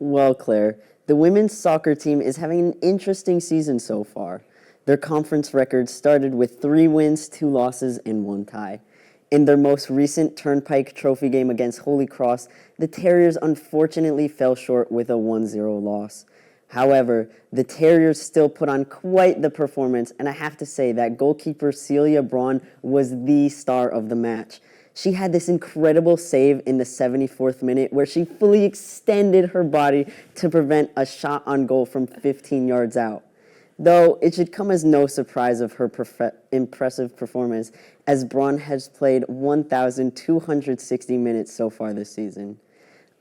Well, Claire, the women's soccer team is having an interesting season so far. Their conference record started with 3 wins, 2 losses, and 1 tie. In their most recent Turnpike Trophy game against Holy Cross, the Terriers unfortunately fell short with a 1-0 loss. However, the Terriers still put on quite the performance, and I have to say that goalkeeper Celia Braun was the star of the match. She had this incredible save in the 74th minute where she fully extended her body to prevent a shot on goal from 15 yards out. Though it should come as no surprise of her impressive performance, as Braun has played 1,260 minutes so far this season.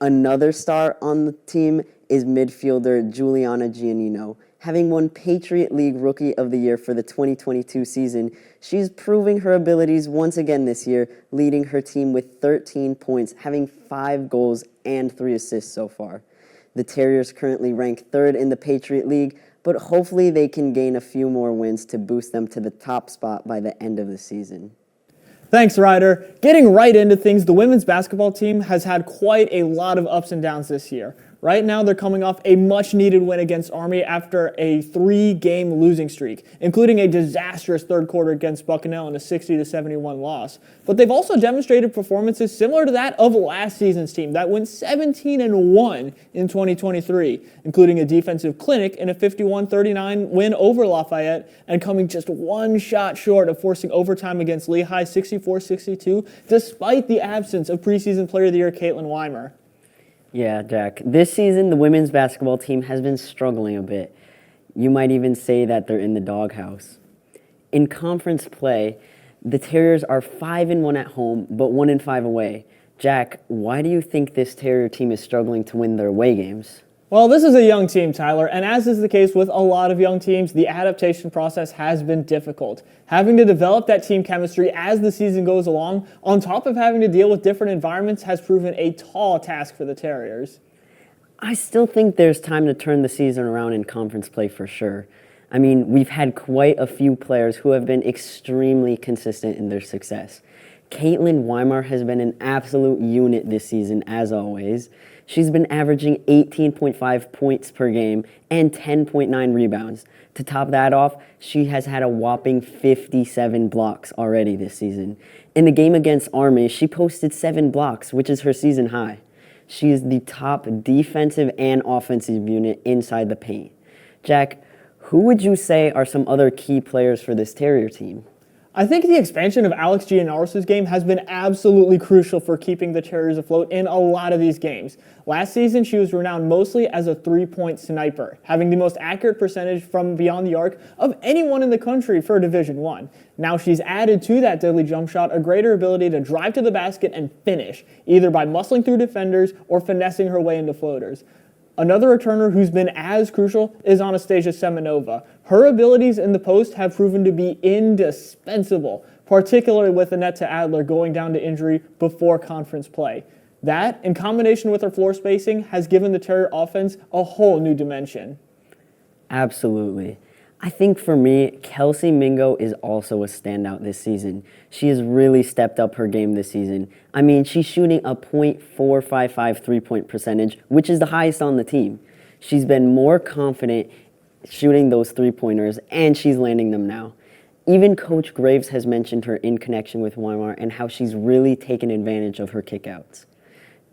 Another star on the team is midfielder Juliana Giannino. Having won Patriot League Rookie of the Year for the 2022 season, she's proving her abilities once again this year, leading her team with 13 points, having 5 goals and 3 assists so far. The Terriers currently rank 3rd in the Patriot League, but hopefully they can gain a few more wins to boost them to the top spot by the end of the season. Thanks, Ryder. Getting right into things, the women's basketball team has had quite a lot of ups and downs this year. Right now, they're coming off a much-needed win against Army after a 3-game losing streak, including a disastrous third quarter against Bucknell in a 60-71 loss. But they've also demonstrated performances similar to that of last season's team that went 17-1 in 2023, including a defensive clinic in a 51-39 win over Lafayette and coming just 1 shot short of forcing overtime against Lehigh 64-62, despite the absence of preseason Player of the Year Caitlin Weimer. Yeah, Jack. This season, the women's basketball team has been struggling a bit. You might even say that they're in the doghouse. In conference play, the Terriers are 5-1 at home, but 1-5 away. Jack, why do you think this Terrier team is struggling to win their away games? Well, this is a young team, Tyler, and as is the case with a lot of young teams, the adaptation process has been difficult. Having to develop that team chemistry as the season goes along, on top of having to deal with different environments, has proven a tall task for the Terriers. I still think there's time to turn the season around in conference play for sure. I mean, we've had quite a few players who have been extremely consistent in their success. Caitlin Weimar has been an absolute unit this season, as always. She's been averaging 18.5 points per game and 10.9 rebounds. To top that off, she has had a whopping 57 blocks already this season. In the game against Army, she posted 7 blocks, which is her season high. She is the top defensive and offensive unit inside the paint. Jack, who would you say are some other key players for this Terrier team? I think the expansion of Alex Giannaros' game has been absolutely crucial for keeping the Terriers afloat in a lot of these games. Last season, she was renowned mostly as a 3-point sniper, having the most accurate percentage from beyond the arc of anyone in the country for Division I. Now she's added to that deadly jump shot a greater ability to drive to the basket and finish, either by muscling through defenders or finessing her way into floaters. Another returner who's been as crucial is Anastasia Semenova. Her abilities in the post have proven to be indispensable, particularly with Annette Adler going down to injury before conference play. That, in combination with her floor spacing, has given the Terrier offense a whole new dimension. Absolutely. I think for me, Kelsey Mingo is also a standout this season. She has really stepped up her game this season. I mean, she's shooting a .455 three-point percentage, which is the highest on the team. She's been more confident shooting those three-pointers, and she's landing them now. Even Coach Graves has mentioned her in connection with Weimar and how she's really taken advantage of her kickouts.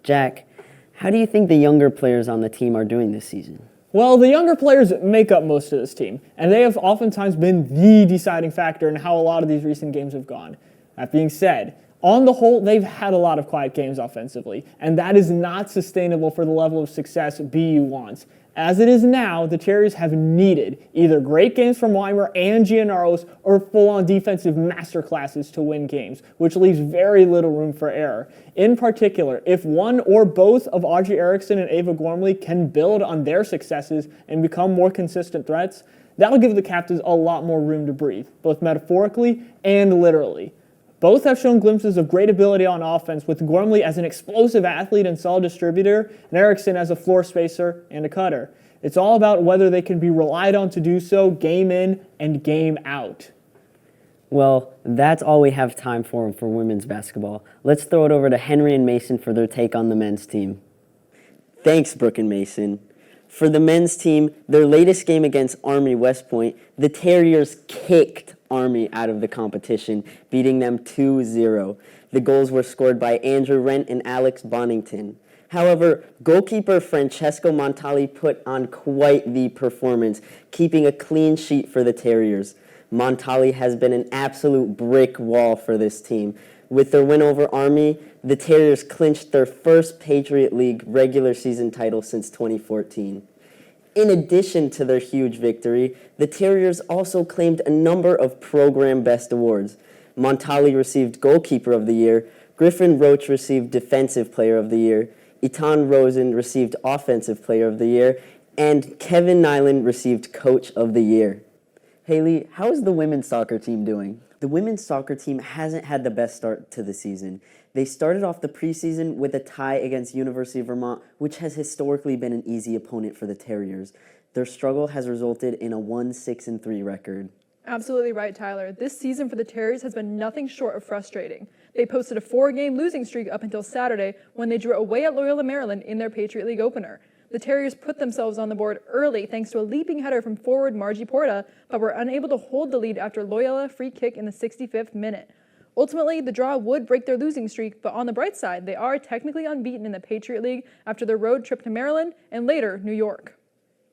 Jack, how do you think the younger players on the team are doing this season? Well, the younger players make up most of this team, and they have oftentimes been the deciding factor in how a lot of these recent games have gone. That being said, on the whole, they've had a lot of quiet games offensively, and that is not sustainable for the level of success BU wants. As it is now, the Terriers have needed either great games from Weimer and Giannaros or full-on defensive masterclasses to win games, which leaves very little room for error. In particular, if one or both of Audrey Erickson and Ava Gormley can build on their successes and become more consistent threats, that'll give the captains a lot more room to breathe, both metaphorically and literally. Both have shown glimpses of great ability on offense, with Gormley as an explosive athlete and solid distributor, and Erickson as a floor spacer and a cutter. It's all about whether they can be relied on to do so game in and game out. Well, that's all we have time for women's basketball. Let's throw it over to Henry and Mason for their take on the men's team. Thanks, Brooke and Mason. For the men's team, their latest game against Army West Point, the Terriers kicked Army out of the competition, beating them 2-0. The goals were scored by Andrew Rent and Alex Bonington. However, goalkeeper Francesco Montali put on quite the performance, keeping a clean sheet for the Terriers. Montali has been an absolute brick wall for this team. With their win over Army, the Terriers clinched their first Patriot League regular season title since 2014. In addition to their huge victory, the Terriers also claimed a number of program best awards. Montali received Goalkeeper of the Year, Griffin Roach received Defensive Player of the Year, Etan Rosen received Offensive Player of the Year, and Kevin Nyland received Coach of the Year. Haley, how is the women's soccer team doing? The women's soccer team hasn't had the best start to the season. They started off the preseason with a tie against University of Vermont, which has historically been an easy opponent for the Terriers. Their struggle has resulted in a 1-6-3 record. Absolutely right, Tyler. This season for the Terriers has been nothing short of frustrating. They posted a 4-game losing streak up until Saturday when they drew away at Loyola Maryland in their Patriot League opener. The Terriers put themselves on the board early thanks to a leaping header from forward Margie Porta, but were unable to hold the lead after Loyola free kick in the 65th minute. Ultimately, the draw would break their losing streak, but on the bright side, they are technically unbeaten in the Patriot League after their road trip to Maryland and later New York.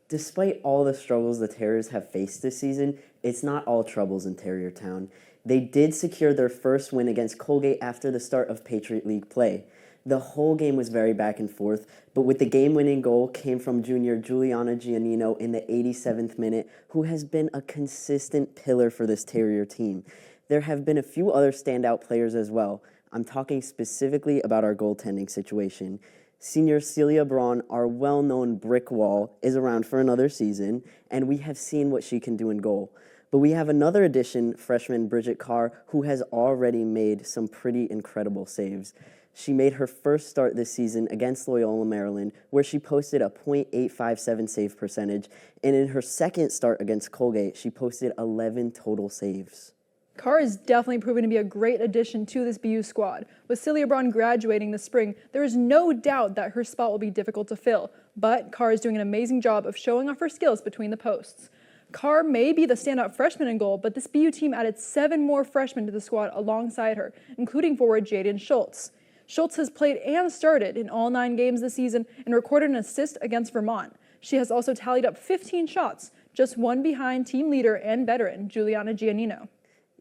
Despite all the struggles the Terriers have faced this season, it's not all troubles in Terrier Town. They did secure their first win against Colgate after the start of Patriot League play. The whole game was very back and forth, but with the game-winning goal came from junior Juliana Giannino in the 87th minute, who has been a consistent pillar for this Terrier team. There have been a few other standout players as well. I'm talking specifically about our goaltending situation. Senior Celia Braun, our well-known brick wall, is around for another season, and we have seen what she can do in goal. But we have another addition, freshman Bridget Carr, who has already made some pretty incredible saves. She made her first start this season against Loyola Maryland, where she posted a .857 save percentage, and in her second start against Colgate, she posted 11 total saves. Carr is definitely proven to be a great addition to this BU squad. With Celia Braun graduating this spring, there is no doubt that her spot will be difficult to fill, but Carr is doing an amazing job of showing off her skills between the posts. Carr may be the standout freshman in goal, but this BU team added 7 more freshmen to the squad alongside her, including forward Jaden Schultz. Schultz has played and started in all 9 games this season and recorded an assist against Vermont. She has also tallied up 15 shots, just one behind team leader and veteran Juliana Giannino.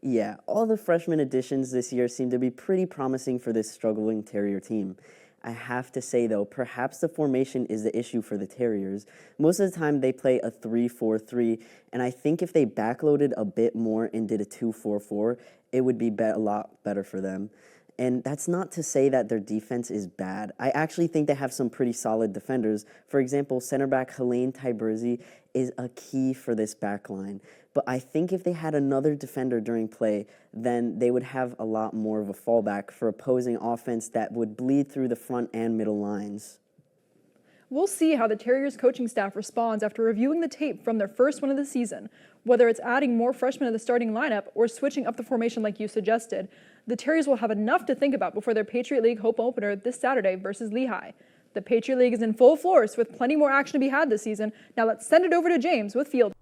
Yeah, all the freshman additions this year seem to be pretty promising for this struggling Terrier team. I have to say, though, perhaps the formation is the issue for the Terriers. Most of the time, they play a 3-4-3, and I think if they backloaded a bit more and did a 2-4-4, it would be a lot better for them. And that's not to say that their defense is bad. I actually think they have some pretty solid defenders. For example, center back Helene Tyberzi is a key for this back line. But I think if they had another defender during play, then they would have a lot more of a fallback for opposing offense that would bleed through the front and middle lines. We'll see how the Terriers coaching staff responds after reviewing the tape from their first win of the season. Whether it's adding more freshmen to the starting lineup or switching up the formation like you suggested, the Terriers will have enough to think about before their Patriot League home opener this Saturday versus Lehigh. The Patriot League is in full force with plenty more action to be had this season. Now let's send it over to James with Field.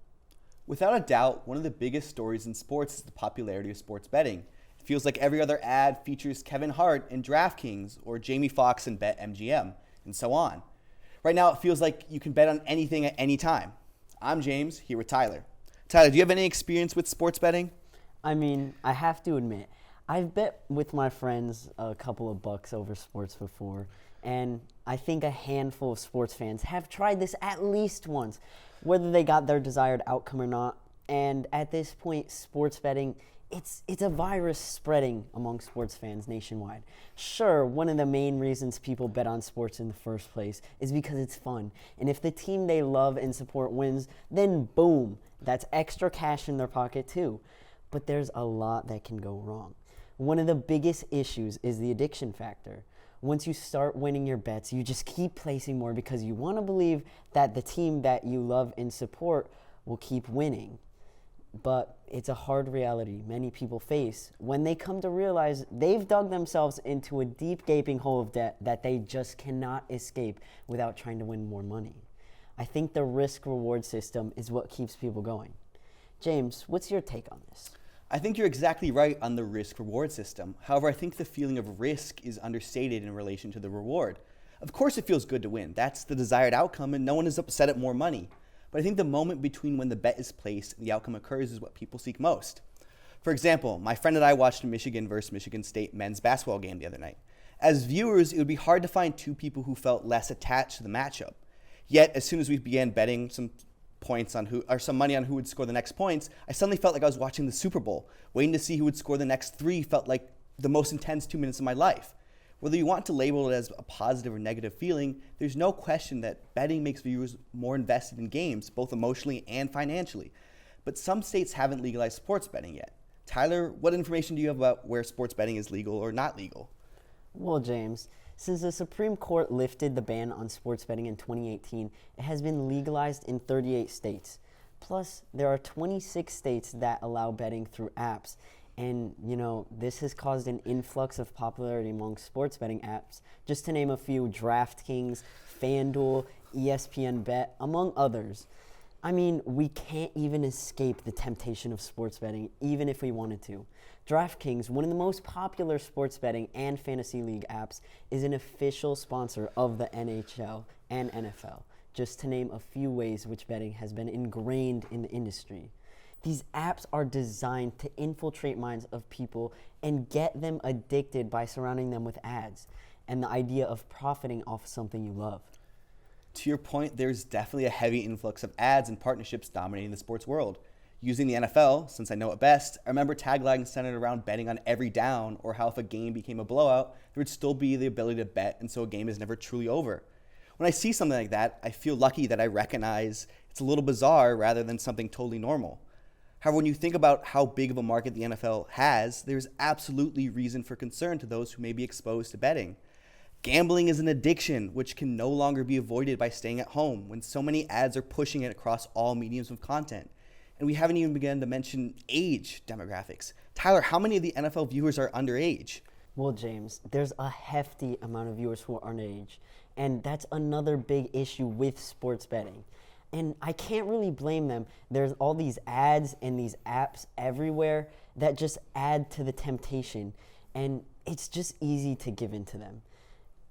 Without a doubt, one of the biggest stories in sports is the popularity of sports betting. It feels like every other ad features Kevin Hart in DraftKings or Jamie Foxx in BetMGM, and so on. Right now, it feels like you can bet on anything at any time. I'm James, here with Tyler. Tyler, do you have any experience with sports betting? I mean, I have to admit, I've bet with my friends a couple of bucks over sports before, and I think a handful of sports fans have tried this at least once, whether they got their desired outcome or not. And at this point, sports betting, it's a virus spreading among sports fans nationwide. Sure, one of the main reasons people bet on sports in the first place is because it's fun. And if the team they love and support wins, then boom, that's extra cash in their pocket too. But there's a lot that can go wrong. One of the biggest issues is the addiction factor. Once you start winning your bets, you just keep placing more because you want to believe that the team that you love and support will keep winning. But it's a hard reality many people face when they come to realize they've dug themselves into a deep gaping hole of debt that they just cannot escape without trying to win more money. I think the risk-reward system is what keeps people going. James, what's your take on this? I think you're exactly right on the risk-reward system. However, I think the feeling of risk is understated in relation to the reward. Of course it feels good to win. That's the desired outcome, and no one is upset at more money. But I think the moment between when the bet is placed and the outcome occurs is what people seek most. For example, my friend and I watched a Michigan versus Michigan State men's basketball game the other night. As viewers, it would be hard to find two people who felt less attached to the matchup. Yet, as soon as we began betting some money on who would score the next points, I suddenly felt like I was watching the Super Bowl. Waiting to see who would score the next three felt like the most intense 2 minutes of my life. Whether you want to label it as a positive or negative feeling, there's no question that betting makes viewers more invested in games, both emotionally and financially. But some states haven't legalized sports betting yet. Tyler, what information do you have about where sports betting is legal or not legal? Well, James, since the Supreme Court lifted the ban on sports betting in 2018, it has been legalized in 38 states. Plus, there are 26 states that allow betting through apps. And, this has caused an influx of popularity among sports betting apps. Just to name a few, DraftKings, FanDuel, ESPN Bet, among others. I mean, we can't even escape the temptation of sports betting, even if we wanted to. DraftKings, one of the most popular sports betting and fantasy league apps, is an official sponsor of the NHL and NFL, just to name a few ways which betting has been ingrained in the industry. These apps are designed to infiltrate minds of people and get them addicted by surrounding them with ads and the idea of profiting off something you love. To your point, there's definitely a heavy influx of ads and partnerships dominating the sports world. Using the NFL, since I know it best, I remember taglines centered around betting on every down, or how if a game became a blowout, there would still be the ability to bet, and so a game is never truly over. When I see something like that, I feel lucky that I recognize it's a little bizarre rather than something totally normal. However, when you think about how big of a market the NFL has, there's absolutely reason for concern to those who may be exposed to betting. Gambling is an addiction which can no longer be avoided by staying at home when so many ads are pushing it across all mediums of content. And we haven't even begun to mention age demographics. Tyler, how many of the NFL viewers are underage? Well, James, there's a hefty amount of viewers who are underage, and that's another big issue with sports betting. And I can't really blame them. There's all these ads and these apps everywhere that just add to the temptation, and it's just easy to give in to them.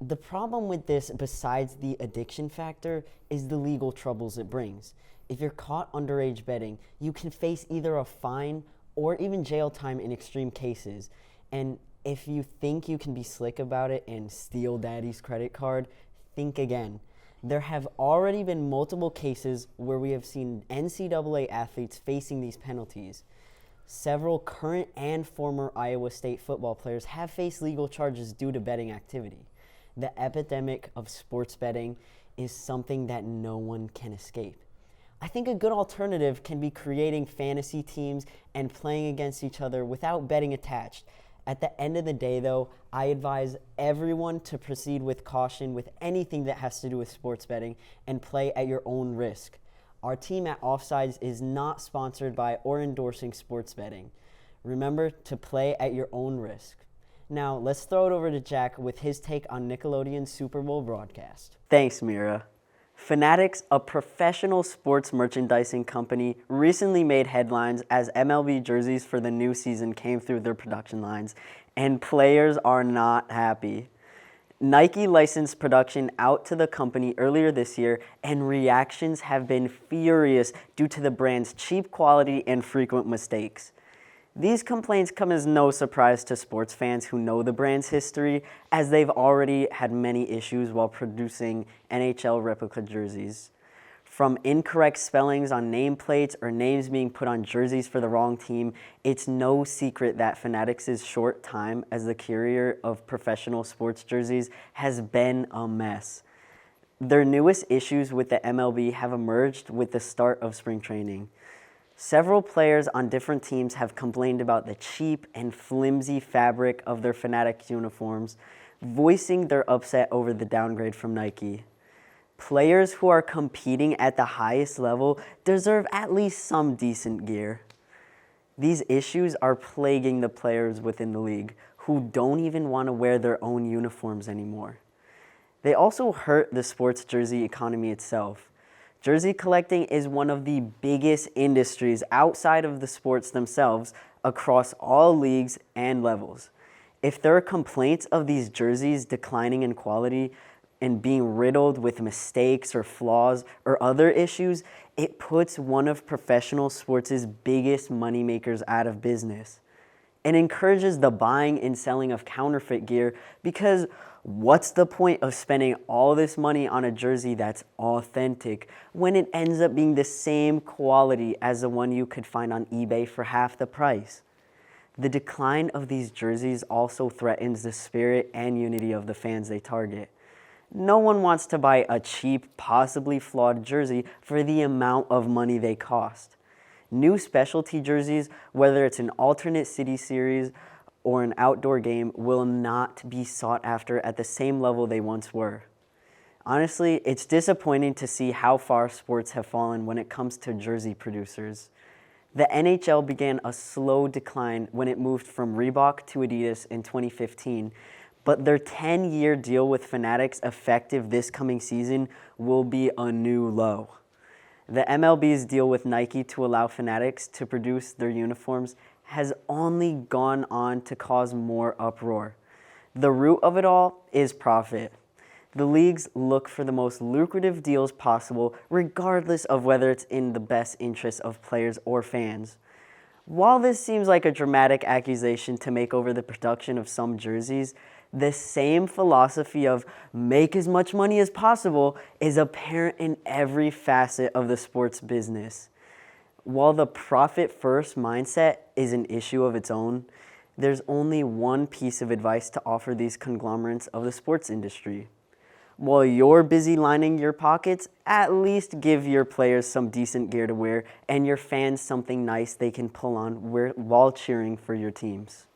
The problem with this, besides the addiction factor, is the legal troubles it brings. If you're caught underage betting, you can face either a fine or even jail time in extreme cases. And if you think you can be slick about it and steal daddy's credit card, think again. There have already been multiple cases where we have seen NCAA athletes facing these penalties. Several current and former Iowa State football players have faced legal charges due to betting activity. The epidemic of sports betting is something that no one can escape. I think a good alternative can be creating fantasy teams and playing against each other without betting attached. At the end of the day, though, I advise everyone to proceed with caution with anything that has to do with sports betting and play at your own risk. Our team at Offsides is not sponsored by or endorsing sports betting. Remember to play at your own risk. Now, let's throw it over to Jack with his take on Nickelodeon's Super Bowl broadcast. Thanks, Mira. Fanatics, a professional sports merchandising company, recently made headlines as MLB jerseys for the new season came through their production lines, and players are not happy. Nike licensed production out to the company earlier this year, and reactions have been furious due to the brand's cheap quality and frequent mistakes. These complaints come as no surprise to sports fans who know the brand's history, as they've already had many issues while producing NHL replica jerseys. From incorrect spellings on nameplates or names being put on jerseys for the wrong team, it's no secret that Fanatics' short time as the carrier of professional sports jerseys has been a mess. Their newest issues with the MLB have emerged with the start of spring training. Several players on different teams have complained about the cheap and flimsy fabric of their Fanatics uniforms, voicing their upset over the downgrade from Nike. Players who are competing at the highest level deserve at least some decent gear. These issues are plaguing the players within the league who don't even want to wear their own uniforms anymore. They also hurt the sports jersey economy itself. Jersey collecting is one of the biggest industries outside of the sports themselves across all leagues and levels. If there are complaints of these jerseys declining in quality and being riddled with mistakes or flaws or other issues, it puts one of professional sports' biggest moneymakers out of business. It encourages the buying and selling of counterfeit gear because what's the point of spending all this money on a jersey that's authentic when it ends up being the same quality as the one you could find on eBay for half the price? The decline of these jerseys also threatens the spirit and unity of the fans they target. No one wants to buy a cheap, possibly flawed jersey for the amount of money they cost. New specialty jerseys, whether it's an alternate city series or an outdoor game, will not be sought after at the same level they once were. Honestly, it's disappointing to see how far sports have fallen when it comes to jersey producers. The NHL began a slow decline when it moved from Reebok to Adidas in 2015, but their 10-year deal with Fanatics, effective this coming season, will be a new low. The MLB's deal with Nike to allow Fanatics to produce their uniforms has only gone on to cause more uproar. The root of it all is profit. The leagues look for the most lucrative deals possible, regardless of whether it's in the best interest of players or fans. While this seems like a dramatic accusation to make over the production of some jerseys, the same philosophy of make as much money as possible is apparent in every facet of the sports business. While the profit-first mindset is an issue of its own, there's only one piece of advice to offer these conglomerates of the sports industry. While you're busy lining your pockets, at least give your players some decent gear to wear and your fans something nice they can pull on while cheering for your teams.